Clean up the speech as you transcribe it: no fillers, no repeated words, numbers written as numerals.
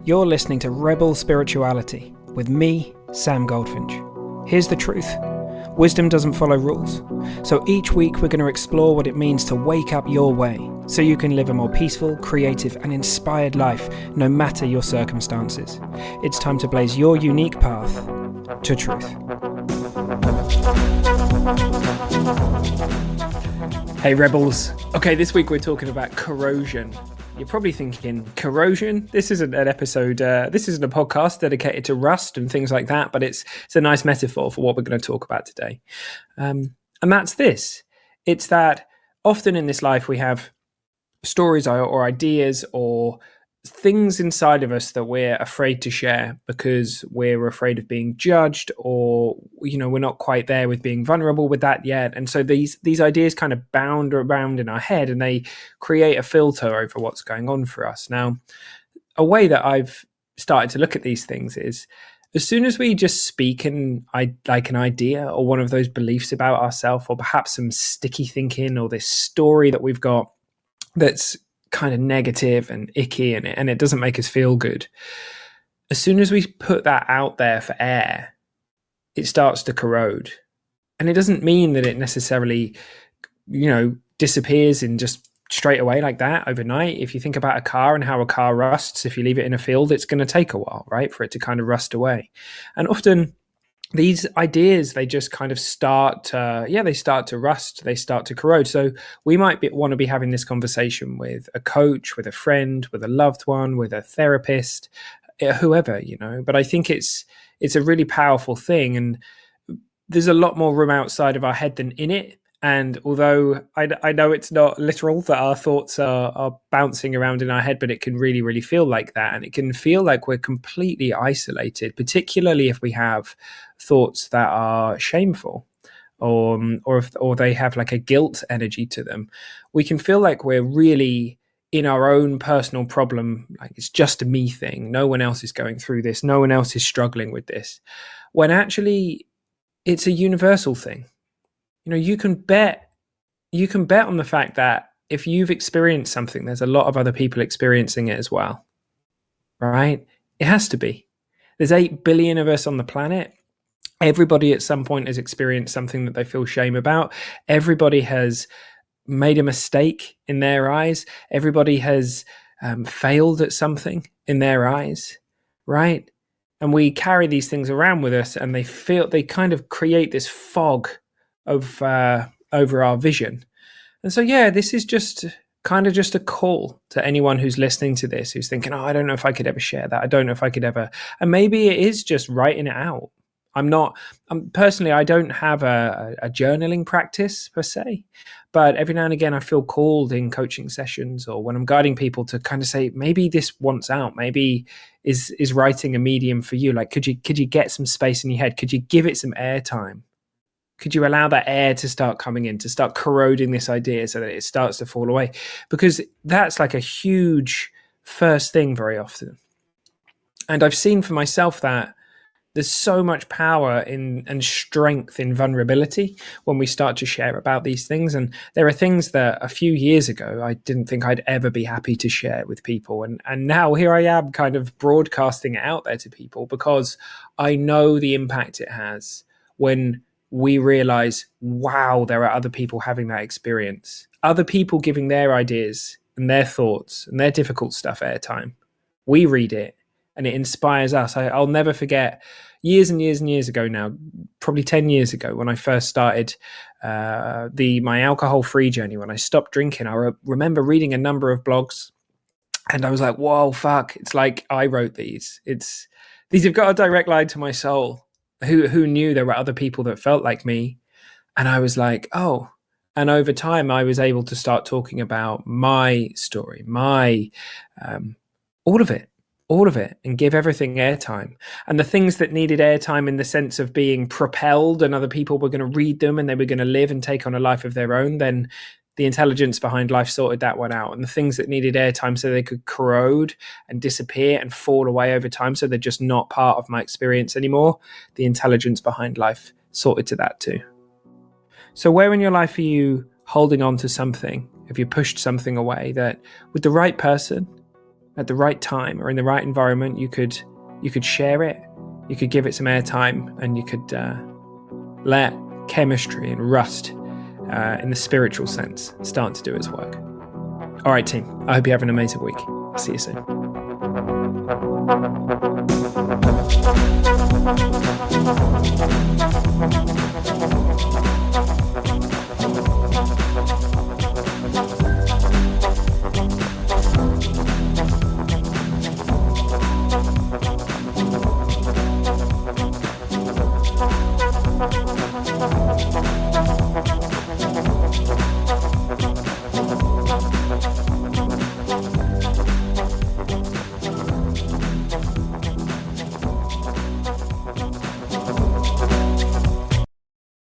You're listening to Rebel Spirituality with me, Sam Goldfinch. Here's the truth. Wisdom doesn't follow rules. So each week we're going to explore what it means to wake up your way so you can live a more peaceful, creative and inspired life no matter your circumstances. It's time to blaze your unique path to truth. Hey Rebels. Okay, this week we're talking about corrosion. You're probably thinking, corrosion? This isn't an episode, this isn't a podcast dedicated to rust and things like that, but it's a nice metaphor for what we're going to talk about today. And that's this. It's that often in this life we have stories or ideas or things inside of us that we're afraid to share because we're afraid of being judged, or we're not quite there with being vulnerable with that yet. And so these ideas kind of bound around in our head and they create a filter over what's going on for us. Now, a way that I've started to look at these things is as soon as we just speak an idea or one of those beliefs about ourselves, or perhaps some sticky thinking or this story that we've got that's kind of negative and icky and it doesn't make us feel good. As soon as we put that out there for air, it starts to corrode. And it doesn't mean that it necessarily, disappears in just straight away like that overnight. If you think about a car and how a car rusts, if you leave it in a field, it's going to take a while, right, for it to kind of rust away. And often these ideas, they just kind of start to rust, they start to corrode. So we might want to be having this conversation with a coach, with a friend, with a loved one, with a therapist, whoever, but I think it's a really powerful thing. And there's a lot more room outside of our head than in it. And although I know it's not literal that our thoughts are bouncing around in our head, but it can really, really feel like that. And it can feel like we're completely isolated, particularly if we have thoughts that are shameful or they have like a guilt energy to them. We can feel like we're really in our own personal problem, like it's just a me thing. No one else is going through this. No one else is struggling with this. When actually it's a universal thing. You can bet on the fact that if you've experienced something, there's a lot of other people experiencing it as well, right? It has to be. There's 8 billion of us on the planet. Everybody at some point has experienced something that they feel shame about. Everybody has made a mistake in their eyes. Everybody has failed at something in their eyes, right? And we carry these things around with us and they kind of create this fog over our vision. And so this is just a call to anyone who's listening to this, who's thinking, I don't know if I could ever share that. I don't know if I could ever. And maybe it is just writing it out. Personally, I don't have a journaling practice per se, but every now and again I feel called in coaching sessions or when I'm guiding people to kind of say, maybe this wants out. Maybe is writing a medium for you. Like, could you get some space in your head? Could you give it some airtime? Could you allow that air to start coming in, to start corroding this idea so that it starts to fall away? Because that's like a huge first thing very often. And I've seen for myself that there's so much power and strength in vulnerability when we start to share about these things. And there are things that a few years ago I didn't think I'd ever be happy to share with people. And now here I am kind of broadcasting it out there to people because I know the impact it has when we realize, wow, there are other people having that experience. Other people giving their ideas and their thoughts and their difficult stuff airtime. We read it and it inspires us. I'll never forget years and years and years ago now, probably 10 years ago when I first started my alcohol-free journey, when I stopped drinking. I remember reading a number of blogs and I was like, whoa, fuck. It's like I wrote these. These have got a direct line to my soul. Who knew there were other people that felt like me? And I was like, oh. And over time, I was able to start talking about my story, all of it, and give everything airtime. And the things that needed airtime in the sense of being propelled and other people were going to read them and they were going to live and take on a life of their own, then the intelligence behind life sorted that one out. And the things that needed airtime so they could corrode and disappear and fall away over time so they're just not part of my experience anymore, the intelligence behind life sorted to that too. So where in your life are you holding on to something? Have you pushed something away that with the right person, at the right time or in the right environment, you could share it, you could give it some airtime, and you could let chemistry and rust in the spiritual sense start to do its work. All right, team, I hope you have an amazing week. I'll see you soon.